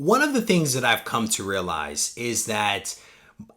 one of the things that I've come to realize is that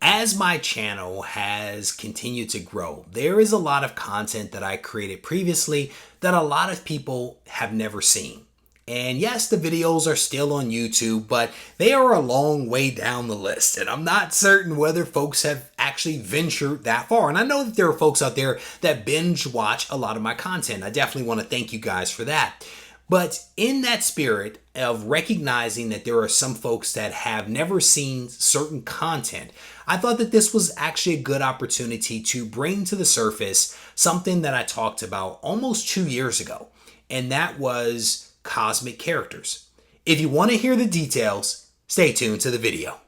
as my channel has continued to grow, there is a lot of content that I created previously that a lot of people have never seen. And yes, the videos are still on YouTube, but they are a long way down the list. And I'm not certain whether folks have actually ventured that far. And I know that there are folks out there that binge watch a lot of my content. I definitely want to thank you guys for that. But in that spirit of recognizing that there are some folks that have never seen certain content, I thought that this was actually a good opportunity to bring to the surface something that I talked about almost 2 years ago, and that was cosmic characters. If you want to hear the details, stay tuned to the video.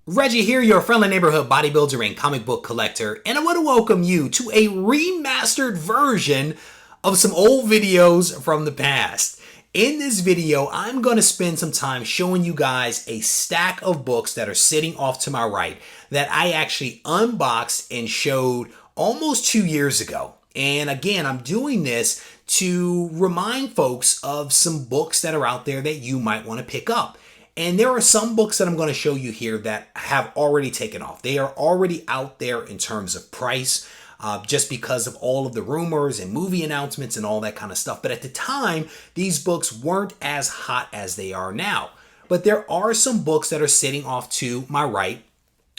Reggie here, your friendly neighborhood bodybuilder and comic book collector, and I want to welcome you to a remastered version of some old videos from the past. In this video, I'm going to spend some time showing you guys a stack of books that are sitting off to my right that I actually unboxed and showed almost 2 years ago. And again, I'm doing this to remind folks of some books that are out there that you might want to pick up. And there are some books that I'm going to show you here that have already taken off. They are already out there in terms of price. Just because of all of the rumors and movie announcements and all that kind of stuff. But at the time, these books weren't as hot as they are now. But there are some books that are sitting off to my right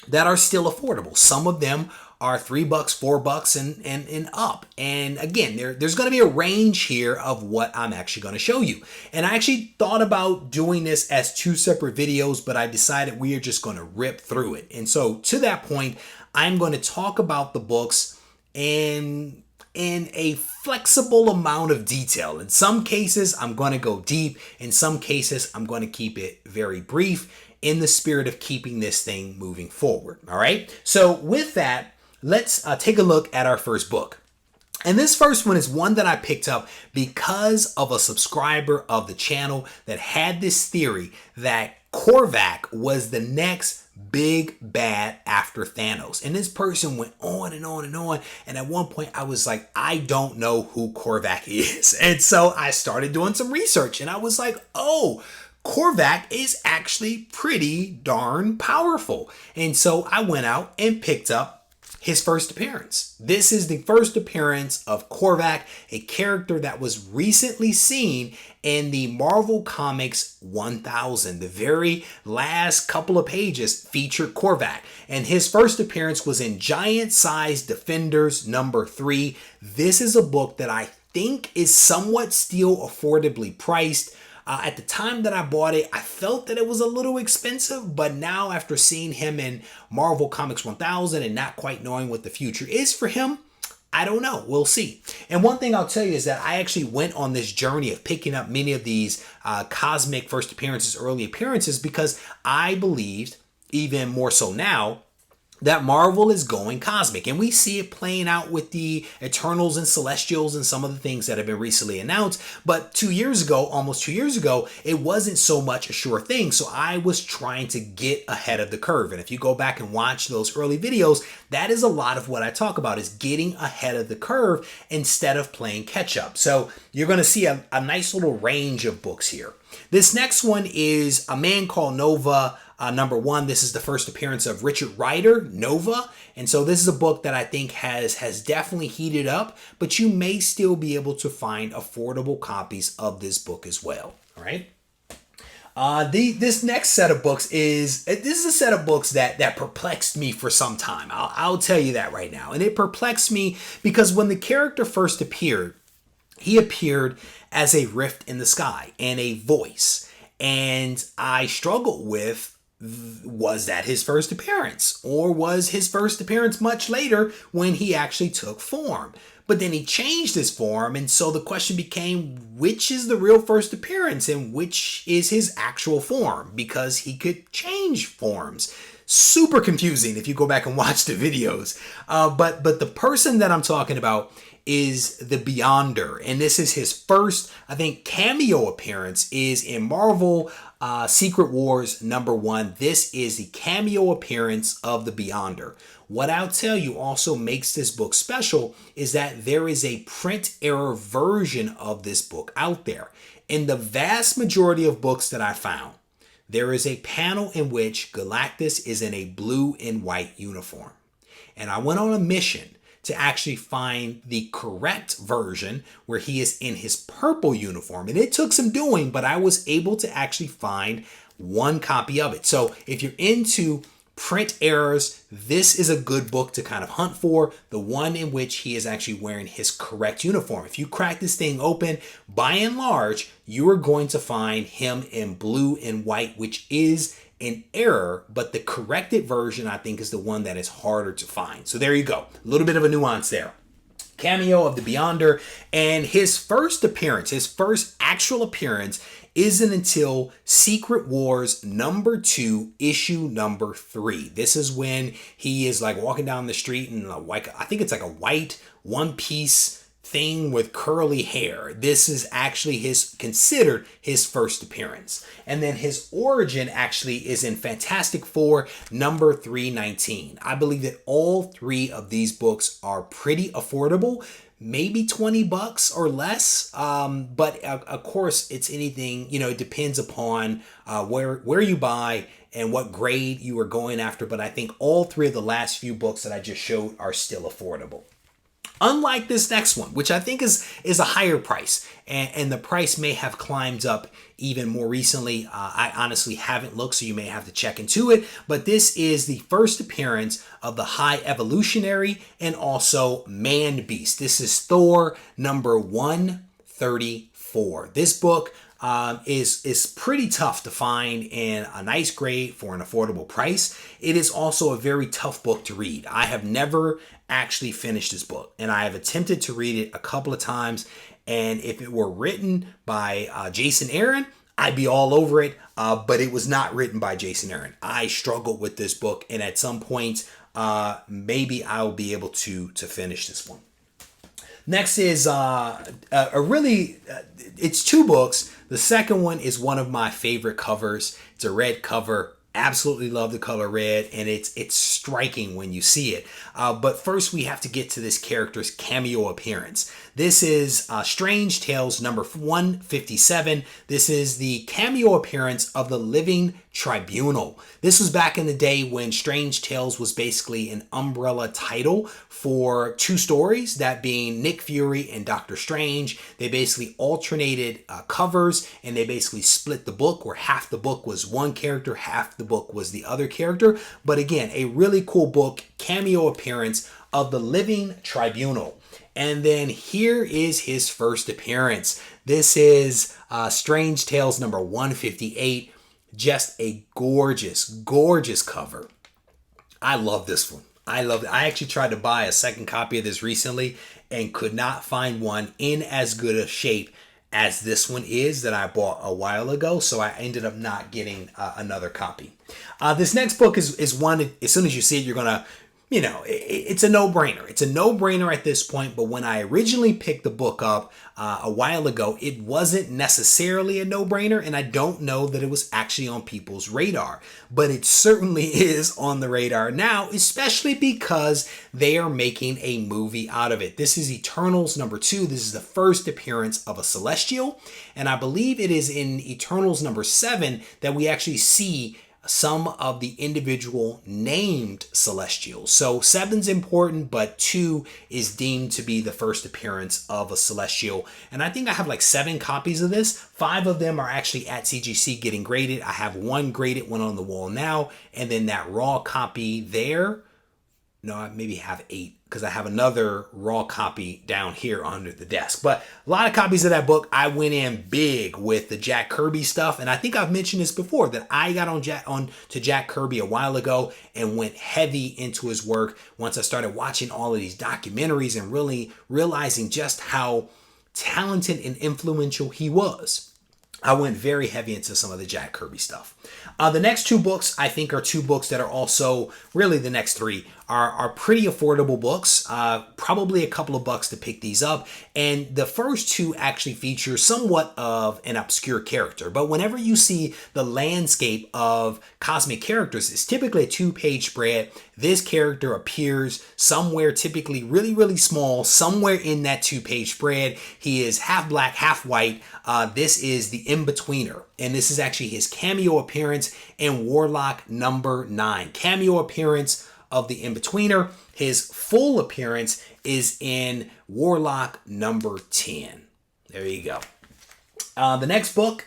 that are still affordable. Some of them are $3, $4 and up. And again, there's going to be a range here of what I'm actually going to show you. And I actually thought about doing this as 2 separate videos, but I decided we are just going to rip through it. And so to that point, I'm going to talk about the books in a flexible amount of detail. In some cases, I'm going to go deep. In some cases, I'm going to keep it very brief in the spirit of keeping this thing moving forward. All right. So with that, let's take a look at our first book. And this first one is one that I picked up because of a subscriber of the channel that had this theory that Corvac was the next big bad after Thanos. And this person went on and on and on. And at one point I was like, I don't know who Corvac is. And so I started doing some research and I was like, oh, Corvac is actually pretty darn powerful. And so I went out and picked up his first appearance. This is the first appearance of Corvac, a character that was recently seen in the Marvel Comics 1000. The very last couple of pages featured Corvac, and his first appearance was in Giant Size Defenders #3. This is a book that I think is somewhat still affordably priced. At the time that I bought it, I felt that it was a little expensive, but now after seeing him in Marvel Comics 1000 and not quite knowing what the future is for him, I don't know. We'll see. And one thing I'll tell you is that I actually went on this journey of picking up many of these cosmic first appearances, early appearances, because I believed, even more so now, that Marvel is going cosmic, and we see it playing out with the Eternals and Celestials and some of the things that have been recently announced. But 2 years ago, almost 2 years ago, it wasn't so much a sure thing. So I was trying to get ahead of the curve. And if you go back and watch those early videos, that is a lot of what I talk about, is getting ahead of the curve instead of playing catch up. So you're going to see a nice little range of books here. This next one is A Man Called Nova, #1. This is the first appearance of Richard Rider, Nova. And so this is a book that I think has definitely heated up, but you may still be able to find affordable copies of this book as well. All right. This next set of books is a set of books that perplexed me for some time. I'll tell you that right now. And it perplexed me because when the character first appeared, he appeared as a rift in the sky and a voice. And I struggled with, was that his first appearance? Or was his first appearance much later when he actually took form? But then he changed his form, and so the question became, which is the real first appearance and which is his actual form? Because he could change forms. Super confusing if you go back and watch the videos. But the person that I'm talking about is the Beyonder, and this is his first, I think, cameo appearance is in Marvel Secret Wars #1. This is the cameo appearance of the Beyonder. What I'll tell you also makes this book special is that there is a print error version of this book out there. In the vast majority of books that I found, there is a panel in which Galactus is in a blue and white uniform. And I went on a mission to actually find the correct version where he is in his purple uniform. And it took some doing, but I was able to actually find one copy of it. So if you're into print errors, this is a good book to kind of hunt for, the one in which he is actually wearing his correct uniform. If you crack this thing open, by and large, you are going to find him in blue and white, which is an error, but the corrected version, I think, is the one that is harder to find. So there you go. A little bit of a nuance there. Cameo of the Beyonder, and his first appearance, his first actual appearance, isn't until Secret Wars #2, issue #3. This is when he is like walking down the street in like, I think it's like a white one-piece thing with curly hair. This is actually considered his first appearance. And then his origin actually is in Fantastic Four #319. I believe that all three of these books are pretty affordable, maybe $20 or less. But of course, it's anything, it depends upon where you buy and what grade you are going after. But I think all three of the last few books that I just showed are still affordable. Unlike this next one, which I think is a higher price, and the price may have climbed up even more recently. I honestly haven't looked, so you may have to check into it. But this is the first appearance of the High Evolutionary and also Man Beast. This is Thor #134. This book is pretty tough to find in a nice grade for an affordable price. It is also a very tough book to read. I have never actually finished this book, and I have attempted to read it a couple of times, and if it were written by Jason Aaron, I'd be all over it, but it was not written by Jason Aaron. I struggled with this book, and at some point, maybe I'll be able to finish this one. Next is it's two books. The second one is one of my favorite covers. It's a red cover. Absolutely love the color red, and it's striking when you see it. But first, we have to get to this character's cameo appearance. This is Strange Tales #157. This is the cameo appearance of the Living Tribunal. This was back in the day when Strange Tales was basically an umbrella title for two stories, that being Nick Fury and Doctor Strange. They basically alternated covers, and they basically split the book, where half the book was one character, half the book was the other character. But again, a really cool book, cameo appearance of the Living Tribunal. And then here is his first appearance. This is Strange Tales #158. Just a gorgeous, gorgeous cover. I love this one. I love it. I actually tried to buy a second copy of this recently and could not find one in as good a shape as this one is that I bought a while ago. So I ended up not getting another copy. This next book is one, as soon as you see it, you're going to, it's a no-brainer. It's a no-brainer at this point, but when I originally picked the book up a while ago, it wasn't necessarily a no-brainer, and I don't know that it was actually on people's radar, but it certainly is on the radar now, especially because they are making a movie out of it. This is Eternals #2. This is the first appearance of a Celestial, and I believe it is in Eternals #7 that we actually see some of the individual named Celestials. So 7's important, but 2 is deemed to be the first appearance of a Celestial. And I think I have like 7 copies of this. 5 of them are actually at CGC getting graded. I have one graded one on the wall now, and then that raw copy there. No, I maybe have 8 because I have another raw copy down here under the desk. But a lot of copies of that book. I went in big with the Jack Kirby stuff, and I think I've mentioned this before that I got on to Jack Kirby a while ago and went heavy into his work once I started watching all of these documentaries and really realizing just how talented and influential he was. I went very heavy into some of the Jack Kirby stuff. The next 2 books, I think, are 2 books that are also, really the next 3, are pretty affordable books, probably a couple of bucks to pick these up. And the first two actually feature somewhat of an obscure character. But whenever you see the landscape of cosmic characters, it's typically a 2-page spread. This character appears somewhere, typically really, really small, somewhere in that 2-page spread. He is half black, half white. This is the In-Betweener, and this is actually his cameo appearance in Warlock number 9. Cameo appearance of the In-Betweener. His full appearance is in Warlock number 10. There you go. The next book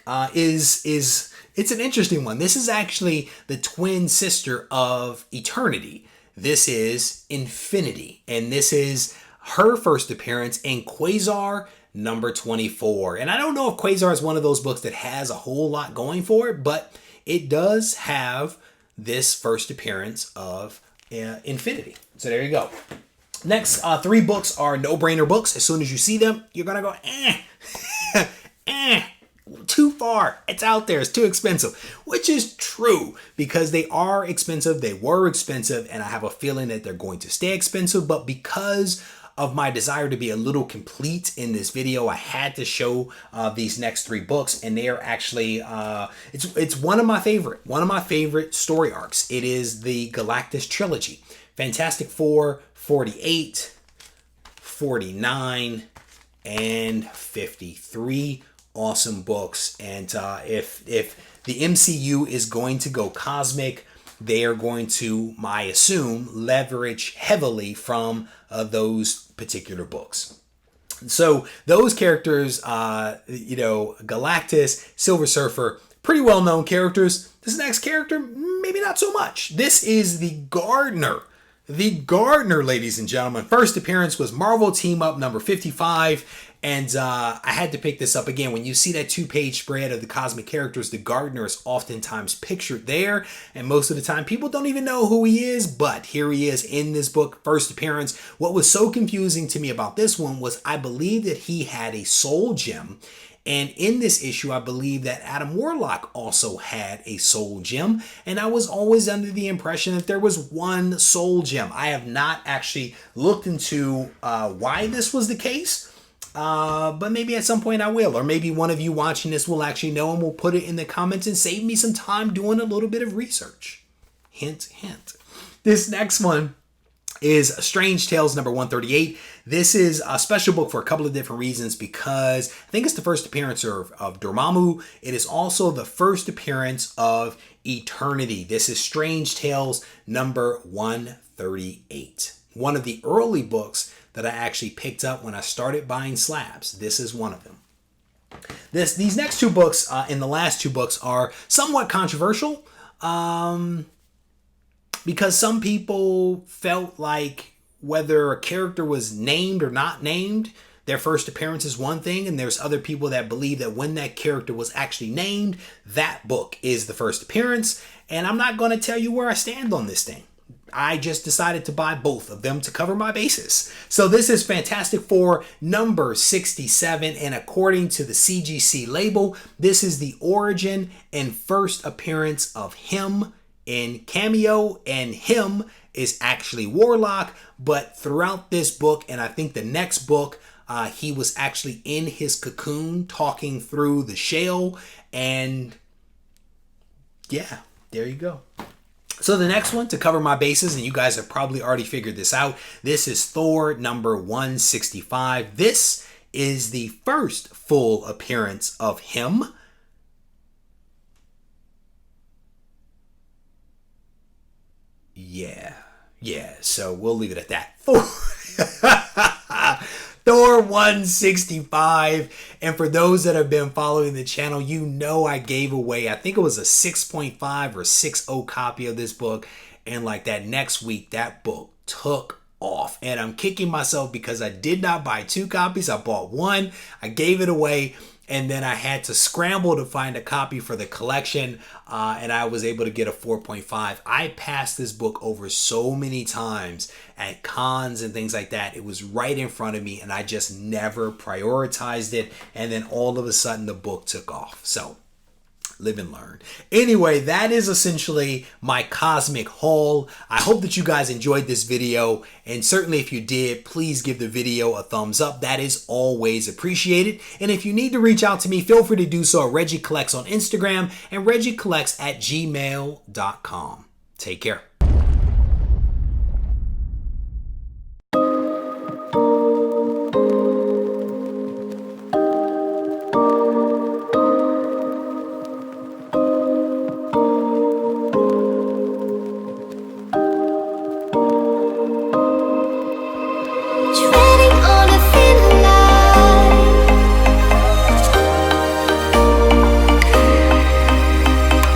it's an interesting one. This is actually the twin sister of Eternity. This is Infinity, and this is her first appearance in Quasar number 24. And I don't know if Quasar is one of those books that has a whole lot going for it, but it does have this first appearance of Infinity. So there you go. Next 3 books are no-brainer books. As soon as you see them, you're going to go, too far. It's out there. It's too expensive, which is true because they are expensive. They were expensive, and I have a feeling that they're going to stay expensive. But because of my desire to be a little complete in this video, I had to show these next 3 books, and they are actually it's one of my favorite story arcs. It is the Galactus trilogy. Fantastic Four 48, 49, and 53. Awesome books. And if the MCU is going to go cosmic, they are going to, I assume, leverage heavily from those particular books. So those characters, Galactus, Silver Surfer, pretty well-known characters. This next character, maybe not so much. This is the Gardener. The Gardener, ladies and gentlemen. First appearance was Marvel Team Up number 55. And I had to pick this up again. When you see that 2-page spread of the cosmic characters, the Gardener is oftentimes pictured there. And most of the time, people don't even know who he is. But here he is in this book, first appearance. What was so confusing to me about this one was I believe that he had a soul gem. And in this issue, I believe that Adam Warlock also had a soul gem. And I was always under the impression that there was one soul gem. I have not actually looked into why this was the case. But maybe at some point I will, or maybe one of you watching this will actually know and will put it in the comments and save me some time doing a little bit of research. Hint, hint. This next one is Strange Tales number 138. This is a special book for a couple of different reasons because I think it's the first appearance of Dormammu. It is also the first appearance of Eternity. This is Strange Tales number 138. One of the early books that I actually picked up when I started buying slabs. This is one of them. These next 2 books and the last 2 books are somewhat controversial because some people felt like whether a character was named or not named, their first appearance is one thing, and there's other people that believe that when that character was actually named, that book is the first appearance. And I'm not going to tell you where I stand on this thing. I just decided to buy both of them to cover my bases. So this is Fantastic Four number 67, and according to the CGC label, this is the origin and first appearance of him in cameo, and him is actually Warlock, but throughout this book, and I think the next book, he was actually in his cocoon talking through the shell, and yeah, there you go. So the next one, to cover my bases, and you guys have probably already figured this out, this is Thor number 165. This is the first full appearance of him. Yeah, so we'll leave it at that. Thor 165. And for those that have been following the channel, you know I gave away, I think it was a 6.5 or 6.0 copy of this book. And like that next week, that book took off. And I'm kicking myself because I did not buy 2 copies. I bought 1. I gave it away. And then I had to scramble to find a copy for the collection, and I was able to get a 4.5. I passed this book over so many times at cons and things like that. It was right in front of me, and I just never prioritized it. And then all of a sudden, the book took off. So Live and learn. Anyway, that is essentially my cosmic haul. I hope that you guys enjoyed this video, and certainly if you did, please give the video a thumbs up. That is always appreciated. And if you need to reach out to me, feel free to do so at Reggie Collects on Instagram and RegieCollects@gmail.com. Take care.